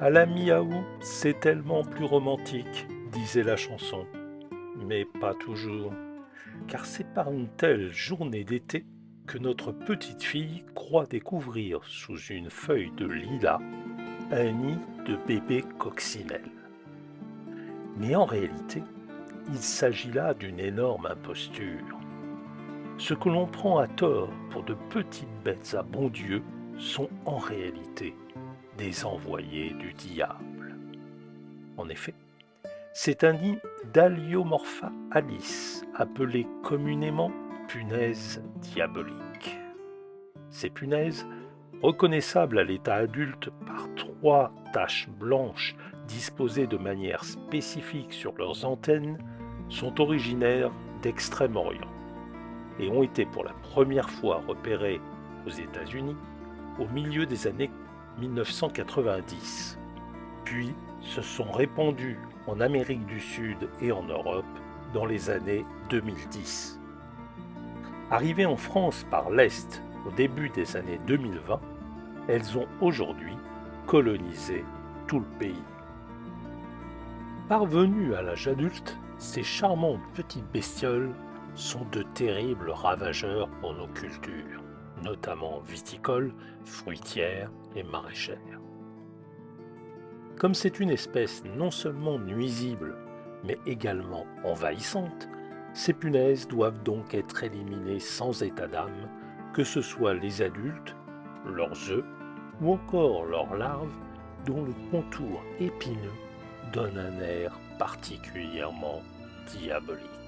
À la mi-août, c'est tellement plus romantique, disait la chanson. Mais pas toujours, car c'est par une telle journée d'été que notre petite fille croit découvrir sous une feuille de lilas un nid de bébé coccinelle. Mais en réalité, il s'agit là d'une énorme imposture. Ce que l'on prend à tort pour de petites bêtes à bon Dieu sont en réalité des envoyés du diable. En effet, c'est un nid d'Haliomorpha alice, appelé communément punaise diabolique. Ces punaises, reconnaissables à l'état adulte par 3 taches blanches disposées de manière spécifique sur leurs antennes, sont originaires d'Extrême-Orient et ont été pour la première fois repérées aux États-Unis au milieu des années 1990, puis se sont répandues en Amérique du Sud et en Europe dans les années 2010. Arrivées en France par l'Est au début des années 2020, elles ont aujourd'hui colonisé tout le pays. Parvenues à l'âge adulte, ces charmantes petites bestioles sont de terribles ravageurs pour nos cultures, notamment viticoles, fruitières et maraîchères. Comme c'est une espèce non seulement nuisible, mais également envahissante, ces punaises doivent donc être éliminées sans état d'âme, que ce soit les adultes, leurs œufs ou encore leurs larves, dont le contour épineux donne un air particulièrement diabolique.